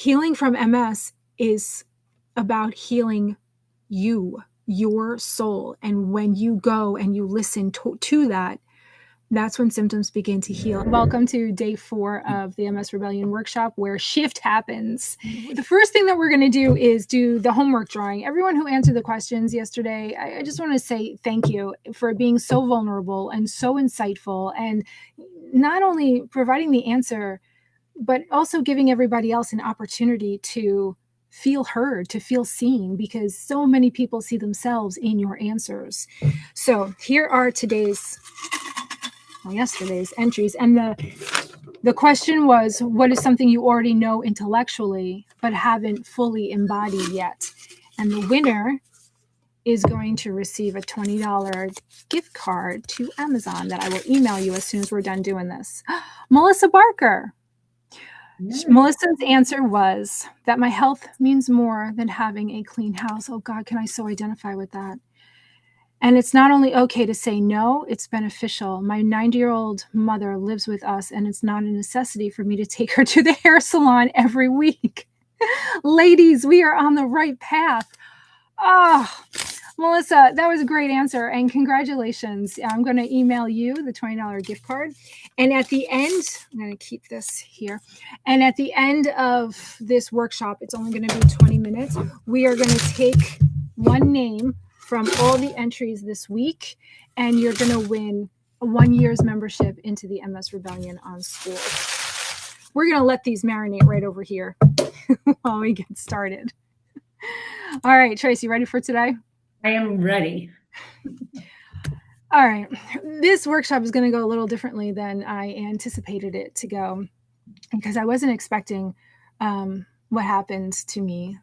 healing from MS is about healing you, your soul. And when you go and you listen to that, that's when symptoms begin to heal. Welcome to day 4 of the MS Rebellion workshop, where shift happens. The first thing that we're going to do is do the homework drawing. Everyone who answered the questions yesterday, I just want to say thank you for being so vulnerable and so insightful, and not only providing the answer, but also giving everybody else an opportunity to feel heard, to feel seen, because so many people see themselves in your answers. So here are yesterday's entries, and the question was, what is something you already know intellectually but haven't fully embodied yet? And the winner is going to receive a $20 gift card to Amazon that I will email you as soon as we're done doing this. Melissa Barker. Melissa's answer was that my health means more than having a clean house. Oh God, can I so identify with that? And it's not only okay to say no, it's beneficial. My 90-year-old mother lives with us, and it's not a necessity for me to take her to the hair salon every week. Ladies, we are on the right path. Oh, Melissa, that was a great answer, and congratulations. I'm going to email you the $20 gift card. And at the end, I'm going to keep this here. And at the end of this workshop, it's only going to be 20 minutes. We are going to take one name from all the entries this week, and you're going to win a 1 year's membership into the MS Rebellion on School. We're going to let these marinate right over here while we get started. All right, Tracy, ready for today? I am ready. All right. This workshop is going to go a little differently than I anticipated it to go, because I wasn't expecting what happened to me.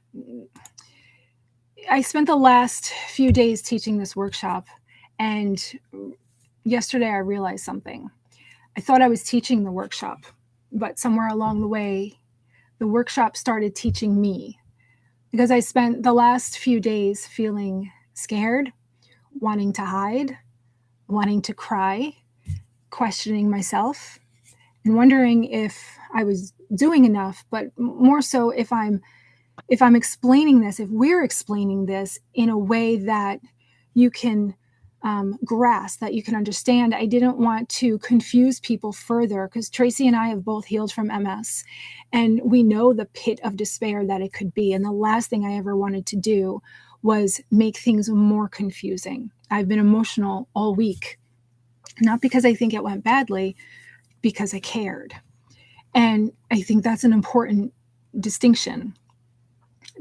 I spent the last few days teaching this workshop, and yesterday I realized something. I thought I was teaching the workshop, but somewhere along the way, the workshop started teaching me, because I spent the last few days feeling scared, wanting to hide, wanting to cry, questioning myself, and wondering if I was doing enough, but more so if I'm explaining this, if we're explaining this in a way that you can grasp, that you can understand. I didn't want to confuse people further, because Tracy and I have both healed from MS, and we know the pit of despair that it could be. And the last thing I ever wanted to do was make things more confusing. I've been emotional all week, not because I think it went badly, because I cared. And I think that's an important distinction,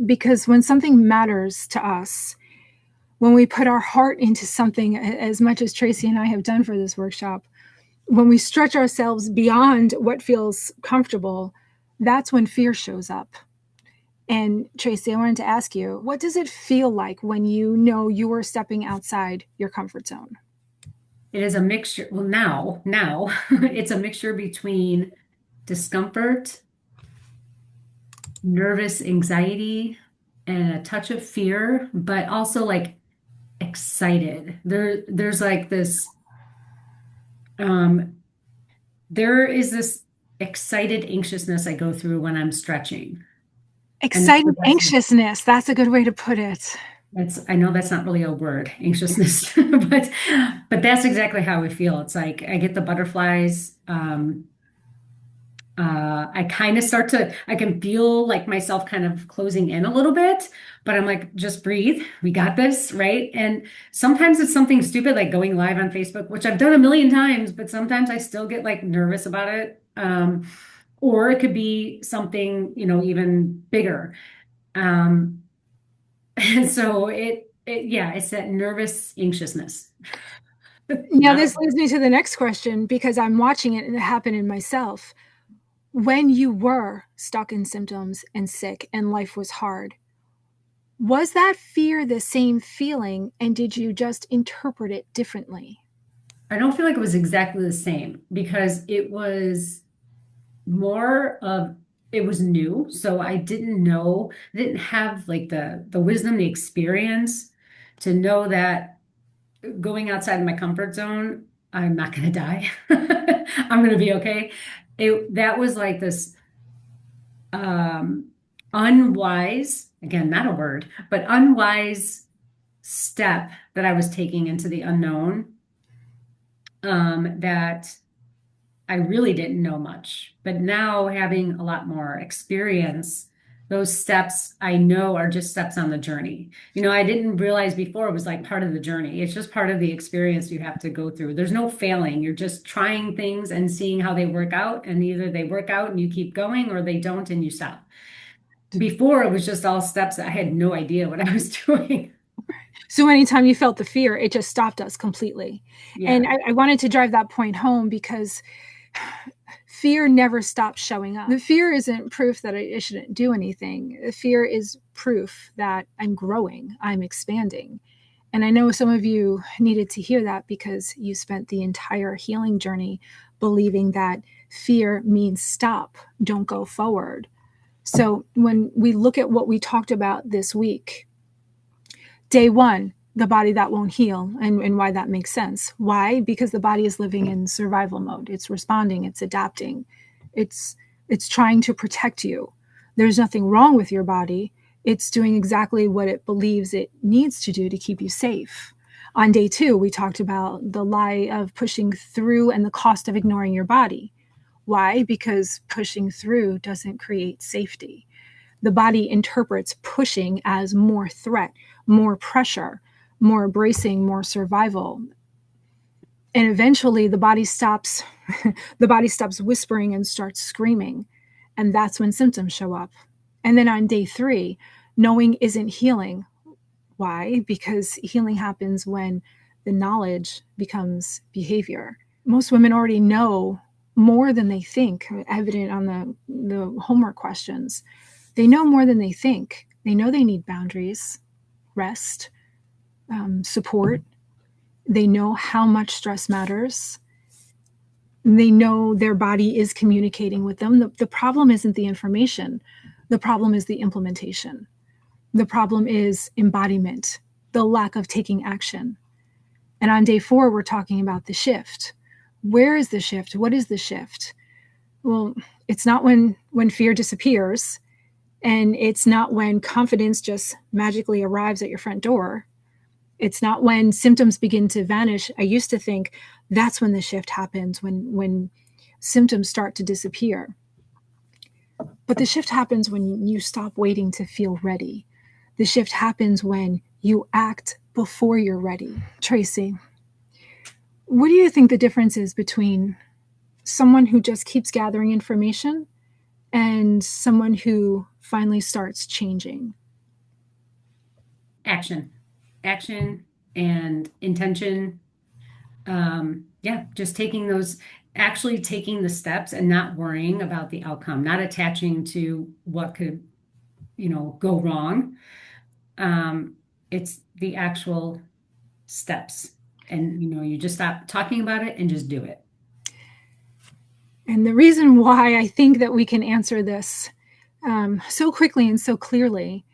because when something matters to us, when we put our heart into something, as much as Tracy and I have done for this workshop, when we stretch ourselves beyond what feels comfortable, that's when fear shows up. And Tracy, I wanted to ask you, what does it feel like when you know you are stepping outside your comfort zone? It is a mixture. Well, now it's a mixture between discomfort, nervous anxiety, and a touch of fear, but also like excited. There's like this, there is this excited anxiousness I go through when I'm stretching. Excited anxiousness. That's a good way to put it. I know that's not really a word, anxiousness, but that's exactly how I feel. It's like I get the butterflies. I kind of I can feel like myself kind of closing in a little bit, but I'm like, just breathe. We got this, right? And sometimes it's something stupid like going live on Facebook, which I've done a million times, but sometimes I still get like nervous about it. Or it could be something, even bigger. And so yeah, it's that nervous anxiousness. Now, this leads me to the next question, because I'm watching it happen in myself. When you were stuck in symptoms and sick and life was hard, was that fear the same feeling, and did you just interpret it differently? I don't feel like it was exactly the same, because it was more of, it was new. So I didn't have like the wisdom, the experience to know that going outside of my comfort zone, I'm not going to die. I'm going to be okay. That was like this unwise, again, not a word, but unwise step that I was taking into the unknown, that I really didn't know much. But now having a lot more experience, those steps I know are just steps on the journey. I didn't realize before it was like part of the journey. It's just part of the experience you have to go through. There's no failing. You're just trying things and seeing how they work out. And either they work out and you keep going, or they don't and you stop. Before it was just all steps. I had no idea what I was doing. So anytime you felt the fear, it just stopped us completely. Yeah. And I wanted to drive that point home because fear never stops showing up. The fear isn't proof that I shouldn't do anything. The fear is proof that I'm growing, I'm expanding. And I know some of you needed to hear that because you spent the entire healing journey believing that fear means stop, don't go forward. So when we look at what we talked about this week, day one, the body that won't heal, and why that makes sense. Why? Because the body is living in survival mode. It's responding, it's adapting, it's trying to protect you. There's nothing wrong with your body. It's doing exactly what it believes it needs to do to keep you safe. On day two, we talked about the lie of pushing through and the cost of ignoring your body. Why? Because pushing through doesn't create safety. The body interprets pushing as more threat, more pressure, more bracing, more survival. And eventually the body stops whispering and starts screaming. And that's when symptoms show up. And then on day three, knowing isn't healing. Why? Because healing happens when the knowledge becomes behavior. Most women already know more than they think, evident on the homework questions. They know more than they think. They know they need boundaries, rest, support. They know how much stress matters. They know their body is communicating with them. The problem isn't the information. The problem is the implementation. The problem is embodiment, the lack of taking action. And on day four, we're talking about the shift. Where is the shift? What is the shift? Well, it's not when fear disappears, and it's not when confidence just magically arrives at your front door. It's not when symptoms begin to vanish. I used to think that's when the shift happens, when symptoms start to disappear. But the shift happens when you stop waiting to feel ready. The shift happens when you act before you're ready. Tracy, what do you think the difference is between someone who just keeps gathering information and someone who finally starts changing? Action and intention. Just actually taking the steps and not worrying about the outcome, not attaching to what could, go wrong. It's the actual steps, and you just stop talking about it and just do it. And the reason why I think that we can answer this so quickly and so clearly,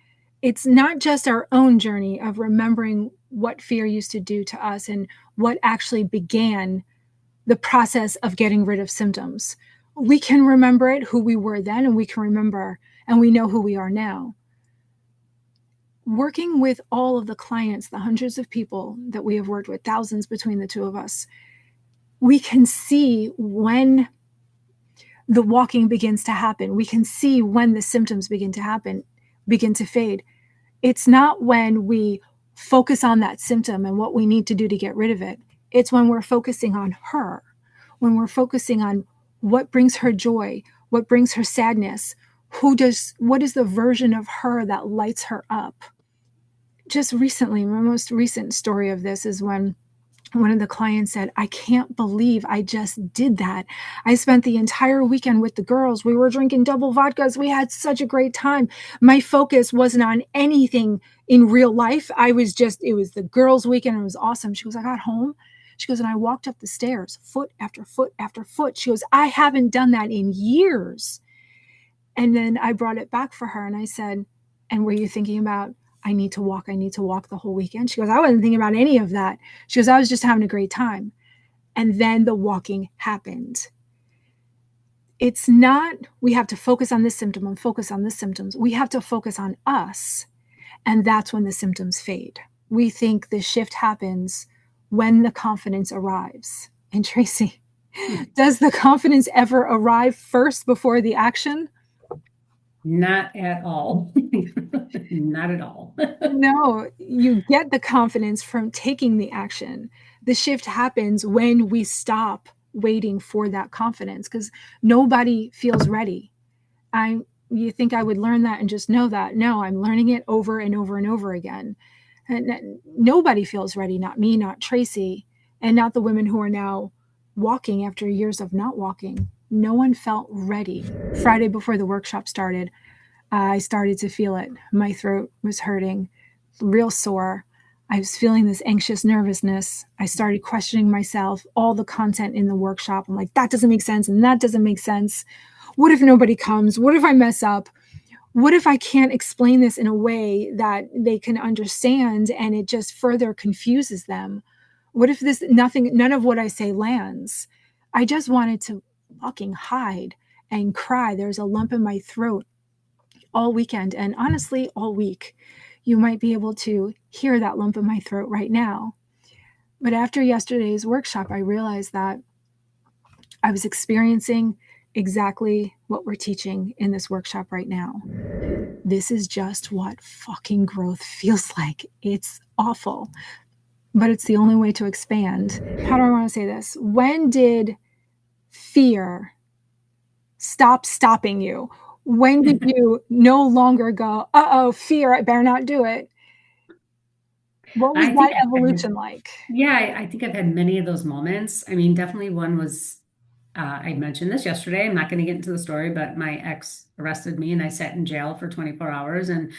it's not just our own journey of remembering what fear used to do to us and what actually began the process of getting rid of symptoms. We can remember it, who we were then, and we can remember and we know who we are now. Working with all of the clients, the hundreds of people that we have worked with, thousands between the two of us, we can see when the walking begins to happen. We can see when the symptoms begin to fade. It's not when we focus on that symptom and what we need to do to get rid of it. It's when we're focusing on her, when we're focusing on what brings her joy, what brings her sadness, what is the version of her that lights her up. Just recently, my most recent story of this is when one of the clients said, I can't believe I just did that. I spent the entire weekend with the girls. We were drinking double vodkas. We had such a great time. My focus wasn't on anything in real life. It was the girls' weekend. It was awesome. She goes, I got home. She goes, and I walked up the stairs, foot after foot after foot. She goes, I haven't done that in years. And then I brought it back for her and I said, and were you thinking about, I need to walk the whole weekend? She goes, I wasn't thinking about any of that. She goes, I was just having a great time. And then the walking happened. it's not, we have to focus on this symptom and focus on this symptoms. We have to focus on us. And that's when the symptoms fade. We think the shift happens when the confidence arrives. And Tracy, does the confidence ever arrive first before the action? Not at all. Not at all. No, you get the confidence from taking the action. The shift happens when we stop waiting for that confidence, because nobody feels ready. You think I would learn that and just know that? No, I'm learning it over and over and over again. And nobody feels ready, not me, not Tracy, and not the women who are now walking after years of not walking. No one felt ready. Friday before the workshop started, I started to feel it. My throat was hurting, real sore. I was feeling this anxious nervousness. I started questioning myself, all the content in the workshop. I'm like, that doesn't make sense, and that doesn't make sense. What if nobody comes? What if I mess up? What if I can't explain this in a way that they can understand and it just further confuses them? What if none of what I say lands? I just wanted to fucking hide and cry. There's a lump in my throat all weekend, and honestly, all week. You might be able to hear that lump in my throat right now. But after yesterday's workshop, I realized that I was experiencing exactly what we're teaching in this workshop right now. This is just what fucking growth feels like. It's awful, but it's the only way to expand. How do I want to say this? When did fear stop stopping you? When did you no longer go, uh-oh, fear, I better not do it? What was that evolution like? Yeah, I think I've had many of those moments. I mean, definitely one was, I mentioned this yesterday. I'm not going to get into the story, but my ex arrested me and I sat in jail for 24 hours and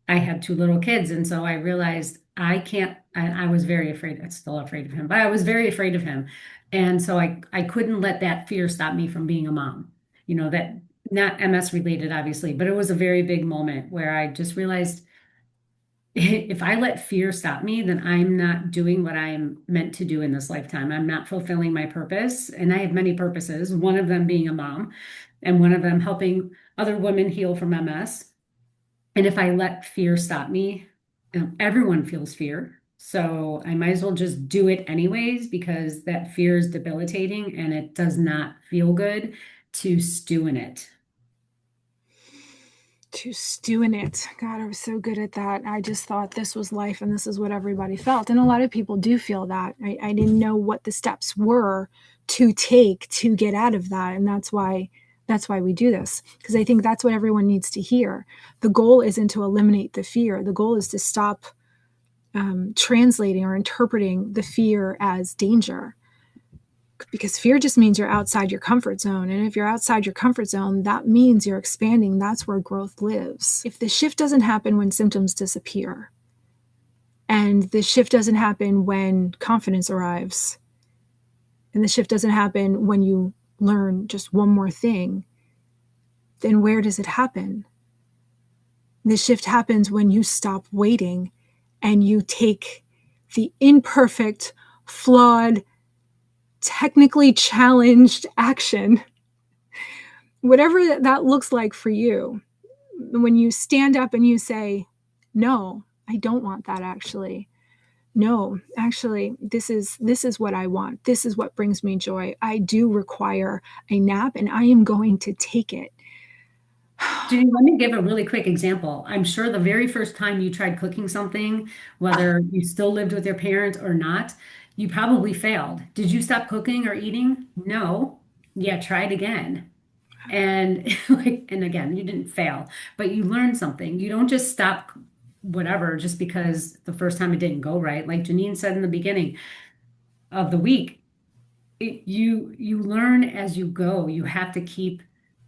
I had two little kids. And so I realized I can't, I was very afraid. I'm still afraid of him, but I was very afraid of him. And so I couldn't let that fear stop me from being a mom. That not MS related, obviously, but it was a very big moment where I just realized if I let fear stop me, then I'm not doing what I am meant to do in this lifetime. I'm not fulfilling my purpose. And I have many purposes, one of them being a mom, and one of them helping other women heal from MS. And if I let fear stop me, everyone feels fear. So I might as well just do it anyways, because that fear is debilitating and it does not feel good to stew in it. To stew in it. God, I was so good at that. I just thought this was life and this is what everybody felt. And a lot of people do feel that. I didn't know what the steps were to take to get out of that. And that's why we do this, because I think that's what everyone needs to hear. The goal isn't to eliminate the fear. The goal is to stop translating or interpreting the fear as danger. Because fear just means you're outside your comfort zone. And if you're outside your comfort zone, that means you're expanding. That's where growth lives. If the shift doesn't happen when symptoms disappear, and the shift doesn't happen when confidence arrives, and the shift doesn't happen when you learn just one more thing, then where does it happen? The shift happens when you stop waiting and you take the imperfect, flawed, technically challenged action, whatever that looks like for you. When you stand up and you say, no, I don't want that actually. No, actually, this is what I want. This is what brings me joy. I do require a nap and I am going to take it. Judy, let me give a really quick example. I'm sure the very first time you tried cooking something, whether you still lived with your parents or not, you probably failed. Did you stop cooking or eating? No. Yeah, try it again. And and again, you didn't fail, but you learned something. You don't just stop whatever just because the first time it didn't go right. Like Janine said in the beginning of the week, you learn as you go. You have to keep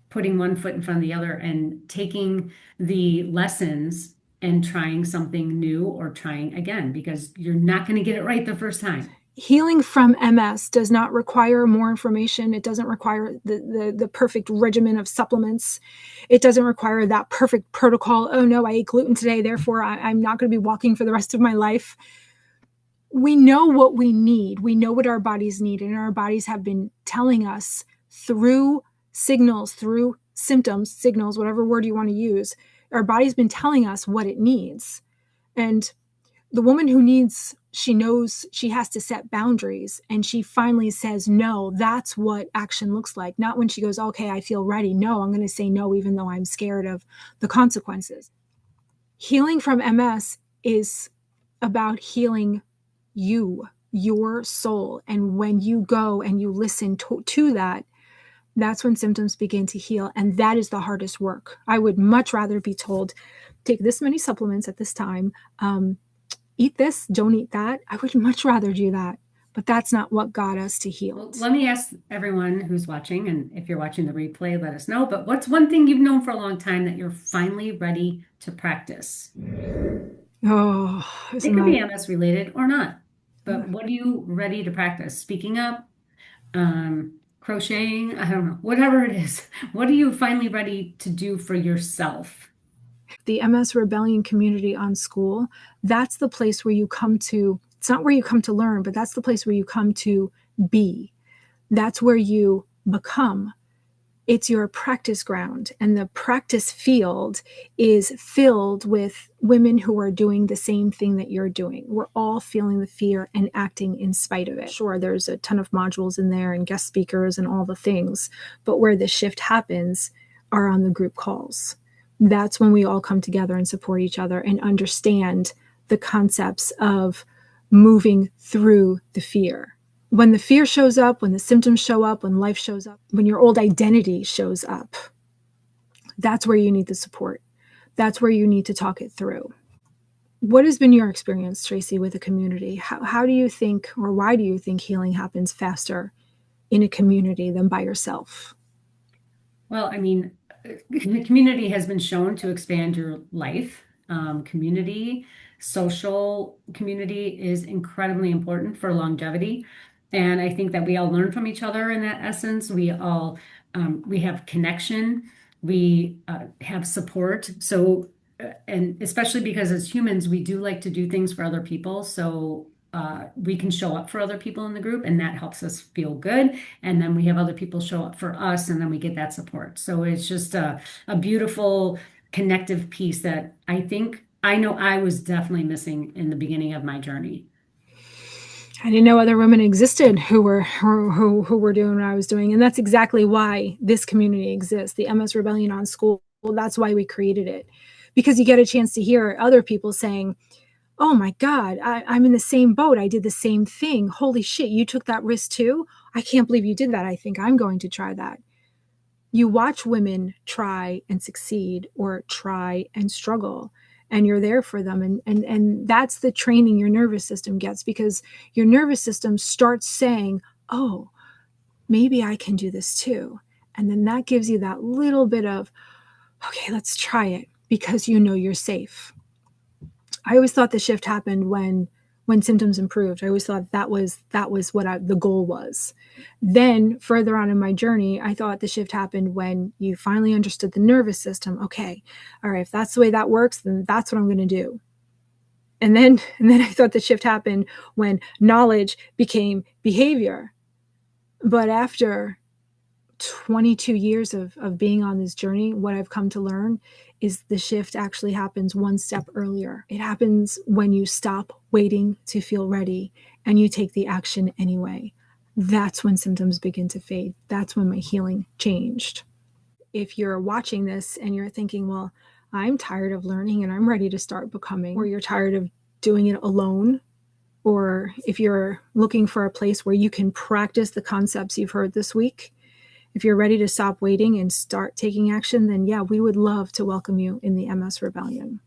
putting one foot in front of the other and taking the lessons and trying something new or trying again, because you're not going to get it right the first time. Healing from MS does not require more information. It doesn't require the perfect regimen of supplements. It doesn't require that perfect protocol. Oh no, I ate gluten today, therefore I'm not going to be walking for the rest of my life. We know what we need. We know what our bodies need, and our bodies have been telling us through signals, through symptoms, signals, whatever word you want to use, our body's been telling us what it needs. And the woman who needs, she knows she has to set boundaries, and she finally says no. That's what action looks like. Not when she goes, okay, I feel ready. No, I'm going to say no, even though I'm scared of the consequences. Healing from MS is about healing you, your soul. And when you go and you listen to that, that's when symptoms begin to heal. And that is the hardest work. I would much rather be told, take this many supplements at this time, eat this, don't eat that. I would much rather do that. But that's not what got us to heal. Well, let me ask everyone who's watching, and if you're watching the replay, let us know. But what's one thing you've known for a long time that you're finally ready to practice? Oh, it could be MS related or not. But what are you ready to practice? Speaking up, crocheting, I don't know, whatever it is. What are you finally ready to do for yourself? The MS Rebellion community on School, that's the place where you come to, it's not where you come to learn, but that's the place where you come to be. That's where you become. It's your practice ground, and the practice field is filled with women who are doing the same thing that you're doing. We're all feeling the fear and acting in spite of it. Sure, there's a ton of modules in there and guest speakers and all the things, but where the shift happens are on the group calls. That's when we all come together and support each other and understand the concepts of moving through the fear. When the fear shows up, when the symptoms show up, when life shows up, when your old identity shows up, that's where you need the support. That's where you need to talk it through. What has been your experience, Tracy, with a community? How do you think, or why do you think healing happens faster in a community than by yourself? Well, I mean, the community has been shown to expand your life. Community, social community is incredibly important for longevity. And I think that we all learn from each other in that essence. We all, we have connection, we have support. So, and especially because as humans, we do like to do things for other people. So we can show up for other people in the group, and that helps us feel good. And then we have other people show up for us, and then we get that support. So it's just a beautiful connective piece that I know I was definitely missing in the beginning of my journey. I didn't know other women existed who were doing what I was doing. And that's exactly why this community exists, the MS Rebellion on School. Well, that's why we created it, because you get a chance to hear other people saying, oh my God, I'm in the same boat. I did the same thing. Holy shit, you took that risk too? I can't believe you did that. I think I'm going to try that. You watch women try and succeed or try and struggle, and you're there for them. And that's the training your nervous system gets, because your nervous system starts saying, oh, maybe I can do this too. And then that gives you that little bit of, okay, let's try it, because you know you're safe. I always thought the shift happened when symptoms improved. I always thought that was what the goal was. Then further on in my journey, I thought the shift happened when you finally understood the nervous system. Okay, all right, if that's the way that works, then that's what I'm going to do. And then I thought the shift happened when knowledge became behavior. But after 22 years of being on this journey, what I've come to learn is the shift actually happens one step earlier. It happens when you stop waiting to feel ready and you take the action anyway. That's when symptoms begin to fade. That's when my healing changed. If you're watching this and you're thinking, well, I'm tired of learning and I'm ready to start becoming, or you're tired of doing it alone, or if you're looking for a place where you can practice the concepts you've heard this week, if you're ready to stop waiting and start taking action, then yeah, we would love to welcome you in the MS Rebellion.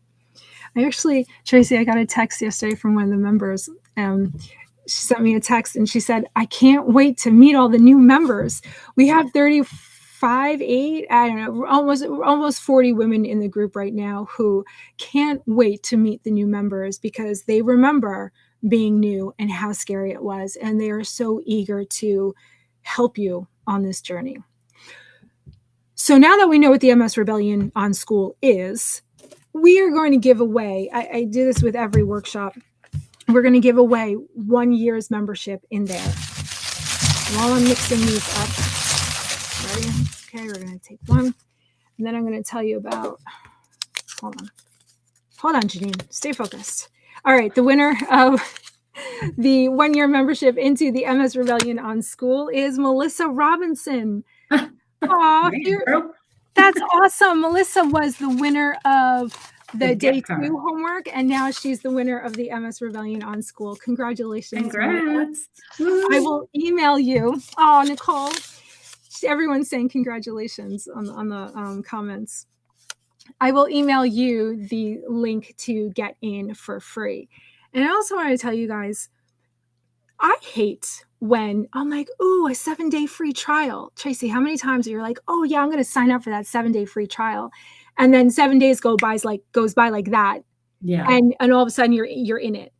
Tracy, I got a text yesterday from one of the members. She sent me a text and she said, I can't wait to meet all the new members. We have 35, 8, I don't know, almost 40 women in the group right now who can't wait to meet the new members, because they remember being new and how scary it was. And they are so eager to help you on this journey. So now that we know what the MS Rebellion on School is, we are going to give away, I do this with every workshop, we're going to give away 1 year's membership in there. While I'm mixing these up, ready? Okay, we're going to take one. And then I'm going to tell you about, hold on, Janine, stay focused. All right, the winner of the 1-year membership into the MS Rebellion on School is Melissa Robinson. Aw, that's awesome. Melissa was the winner of the day 2 homework, and now she's the winner of the MS Rebellion on School. Congratulations. Congrats. I will email you. Oh, Nicole. Everyone's saying congratulations on the comments. I will email you the link to get in for free. And I also want to tell you guys, I hate when I'm like, ooh, a 7-day free trial. Tracy, how many times are you like, oh yeah, I'm going to sign up for that 7-day free trial. And then 7 days goes by like that. Yeah. And all of a sudden you're in it.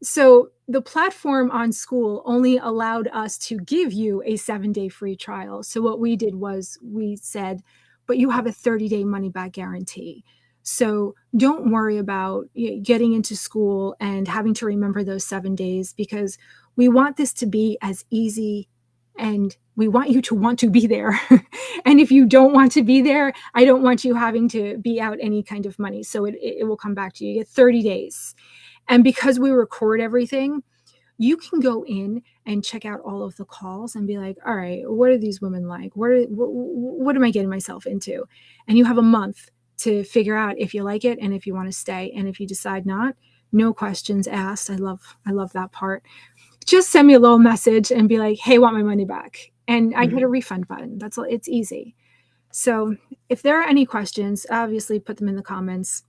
So the platform on School only allowed us to give you a 7-day free trial. So what we did was we said, but you have a 30-day money back guarantee. So don't worry about getting into School and having to remember those 7 days, because we want this to be as easy, and we want you to want to be there. And if you don't want to be there, I don't want you having to be out any kind of money. So it will come back to you. You get 30 days. And because we record everything, you can go in and check out all of the calls and be like, all right, what are these women like? What am I getting myself into? And you have a month to figure out if you like it and if you want to stay. And if you decide not, no questions asked. I love that part. Just send me a little message and be like, hey, I want my money back. And I hit a refund button. That's all. It's easy. So if there are any questions, obviously put them in the comments.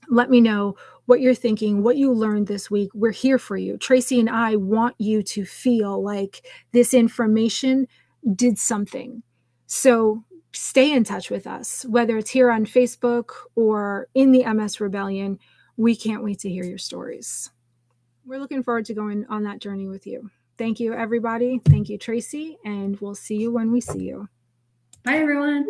Let me know what you're thinking, what you learned this week. We're here for you. Tracy and I want you to feel like this information did something. So stay in touch with us, whether it's here on Facebook or in the MS Rebellion. We can't wait to hear your stories. We're looking forward to going on that journey with you. Thank you, everybody. Thank you, Tracy, and we'll see you when we see you. Bye, everyone.